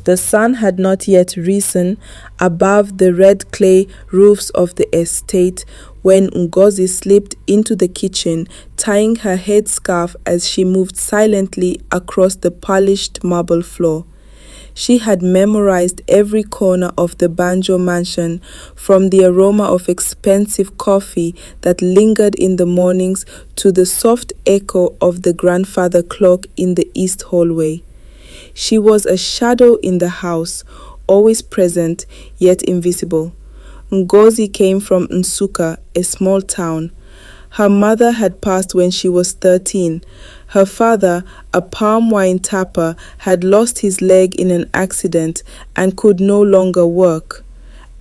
The sun had not yet risen above the red clay roofs of the estate when Ngozi slipped into the kitchen, tying her headscarf as she moved silently across the polished marble floor. She had memorized every corner of the Banjo mansion, from the aroma of expensive coffee that lingered in the mornings to the soft echo of the grandfather clock in the east hallway. She was a shadow in the house, always present, yet invisible. Ngozi came from Nsuka, a small town. Her mother had passed when she was 13. Her father, a palm wine tapper, had lost his leg in an accident and could no longer work.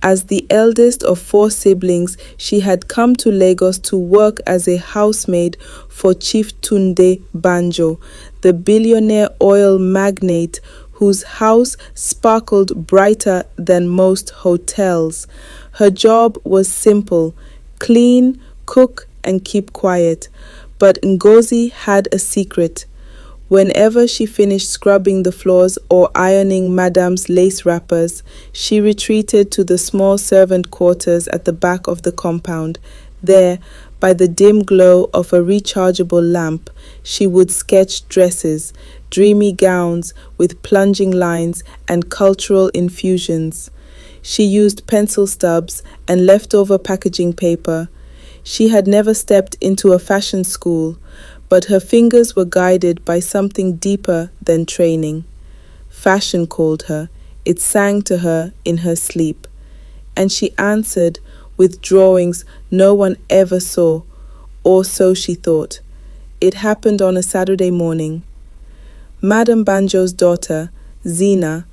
As the eldest of 4 siblings, she had come to Lagos to work as a housemaid for Chief Tunde Banjo, the billionaire oil magnate whose house sparkled brighter than most hotels. Her job was simple: clean, cook, and keep quiet. But Ngozi had a secret. Whenever she finished scrubbing the floors or ironing Madam's lace wrappers, she retreated to the small servant quarters at the back of the compound. There, by the dim glow of a rechargeable lamp, she would sketch dresses, dreamy gowns with plunging lines and cultural infusions. She used pencil stubs and leftover packaging paper. She had never stepped into a fashion school, but her fingers were guided by something deeper than training. Fashion called her. It sang to her in her sleep. And she answered with drawings no one ever saw, or so she thought. It happened on a Saturday morning. Madam Banjo's daughter, Zina,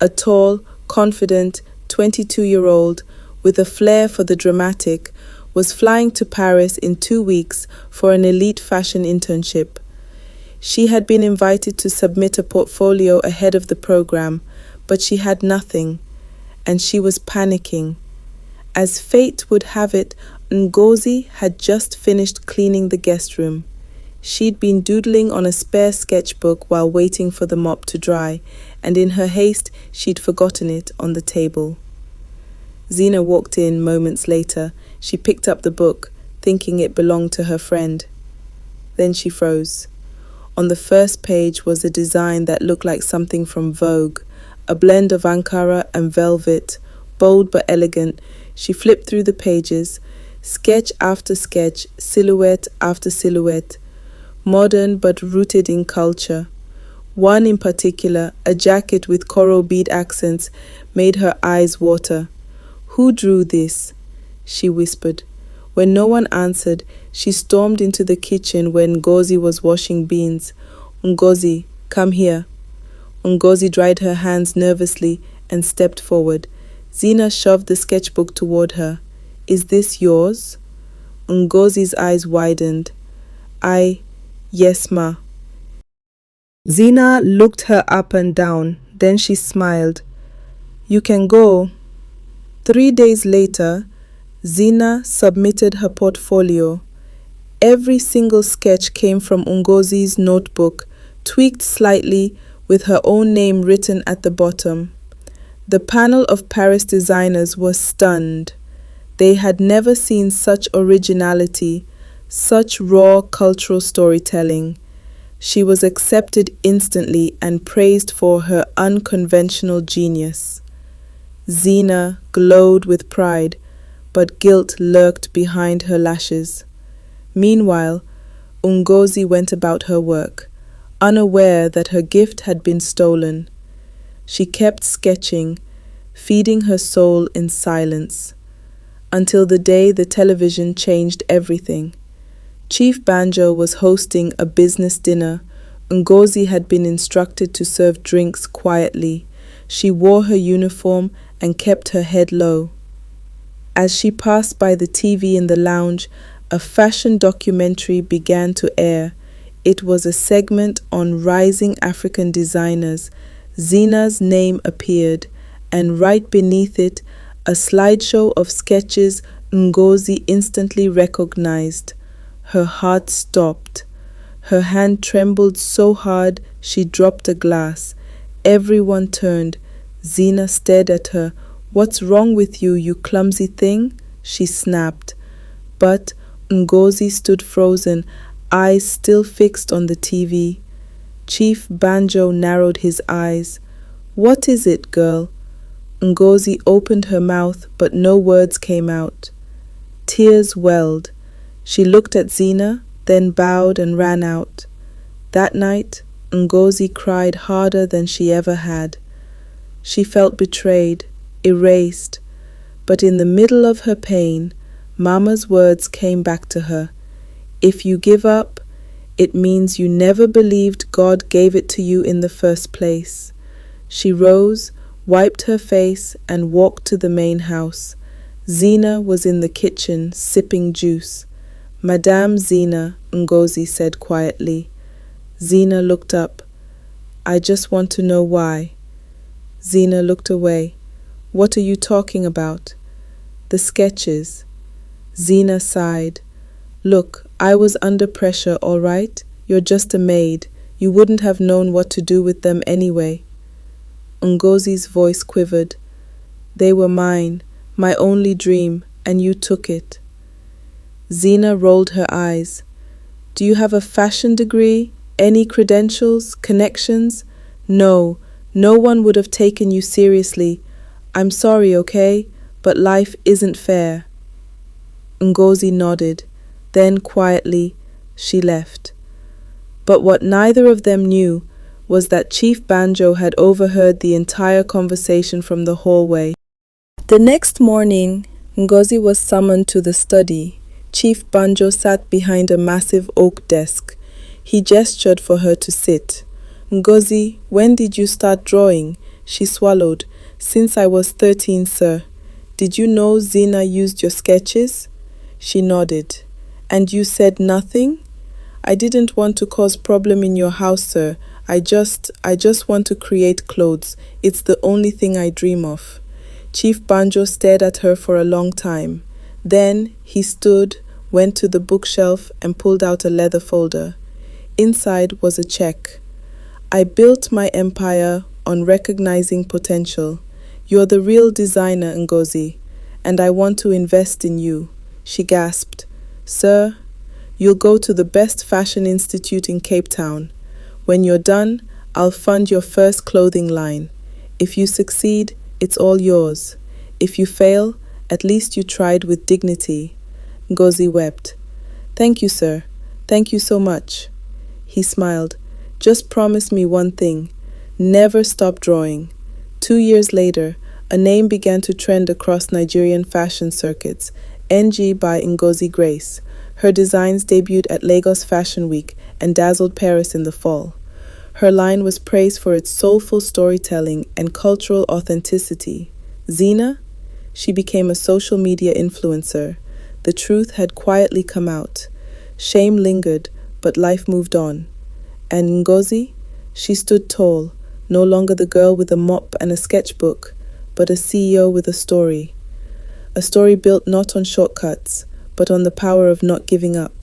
a tall, confident 22-year-old with a flair for the dramatic, was flying to Paris in 2 weeks for an elite fashion internship. She had been invited to submit a portfolio ahead of the program, but she had nothing, and she was panicking. As fate would have it, Ngozi had just finished cleaning the guest room. She'd been doodling on a spare sketchbook while waiting for the mop to dry, and in her haste she'd forgotten it on the table. Zina walked in moments later. She picked up the book, thinking it belonged to her friend. Then she froze. On the first page was a design that looked like something from Vogue, a blend of Ankara and velvet, bold but elegant. She flipped through the pages, sketch after sketch, silhouette after silhouette, modern but rooted in culture. One in particular, a jacket with coral bead accents, made her eyes water. "Who drew this?" she whispered. When no one answered, she stormed into the kitchen where Ngozi was washing beans. "Ngozi, come here." Ngozi dried her hands nervously and stepped forward. Zina shoved the sketchbook toward her. "Is this yours?" Ngozi's eyes widened. Yes, ma." Zina looked her up and down. Then she smiled. "You can go." 3 days later, Zina submitted her portfolio. Every single sketch came from Ngozi's notebook, tweaked slightly with her own name written at the bottom. The panel of Paris designers was stunned. They had never seen such originality, such raw cultural storytelling. She was accepted instantly and praised for her unconventional genius. Zina glowed with pride, but guilt lurked behind her lashes. Meanwhile, Ngozi went about her work, unaware that her gift had been stolen. She kept sketching, feeding her soul in silence, until the day the television changed everything. Chief Banjo was hosting a business dinner. Ngozi had been instructed to serve drinks quietly. She wore her uniform and kept her head low. As she passed by the TV in the lounge, a fashion documentary began to air. It was a segment on rising African designers. Zina's name appeared, and right beneath it, a slideshow of sketches Ngozi instantly recognized. Her heart stopped. Her hand trembled so hard she dropped a glass. Everyone turned. Zina stared at her. "What's wrong with you, you clumsy thing?" she snapped. But Ngozi stood frozen, eyes still fixed on the TV. Chief Banjo narrowed his eyes. "What is it, girl?" Ngozi opened her mouth, but no words came out. Tears welled. She looked at Zina, then bowed and ran out. That night, Ngozi cried harder than she ever had. She felt betrayed, erased, but in the middle of her pain, Mama's words came back to her. "If you give up, it means you never believed God gave it to you in the first place." She rose, wiped her face, and walked to the main house. Zina was in the kitchen, sipping juice. "Madame Zina," Ngozi said quietly. Zina looked up. "I just want to know why." Zina looked away. "What are you talking about?" "The sketches." Zina sighed. "Look, I was under pressure, all right? You're just a maid. You wouldn't have known what to do with them anyway." Ngozi's voice quivered. "They were mine, my only dream, and you took it." Zina rolled her eyes. "Do you have a fashion degree? Any credentials? Connections?" "No, no one would have taken you seriously. I'm sorry, okay? But life isn't fair." Ngozi nodded. Then quietly, she left. But what neither of them knew was that Chief Banjo had overheard the entire conversation from the hallway. The next morning, Ngozi was summoned to the study. Chief Banjo sat behind a massive oak desk. He gestured for her to sit. "Ngozi, when did you start drawing?" She swallowed. "Since I was 13, sir." "Did you know Zina used your sketches?" She nodded. "And you said nothing?" "I didn't want to cause problem in your house, sir. I just want to create clothes. It's the only thing I dream of." Chief Banjo stared at her for a long time. Then he stood, went to the bookshelf and pulled out a leather folder. Inside was a check. "I built my empire on recognizing potential. You're the real designer, Ngozi, and I want to invest in you." She gasped. "Sir, you'll go to the best fashion institute in Cape Town. When you're done, I'll fund your first clothing line. If you succeed, it's all yours. If you fail, at least you tried with dignity." Ngozi wept. "Thank you, sir. Thank you so much." He smiled. "Just promise me one thing. Never stop drawing." 2 years later, a name began to trend across Nigerian fashion circuits. NG by Ngozi Grace. Her designs debuted at Lagos Fashion Week and dazzled Paris in the fall. Her line was praised for its soulful storytelling and cultural authenticity. Zina? She became a social media influencer. The truth had quietly come out. Shame lingered, but life moved on. And Ngozi? She stood tall, no longer the girl with a mop and a sketchbook, but a CEO with a story. A story built not on shortcuts, but on the power of not giving up.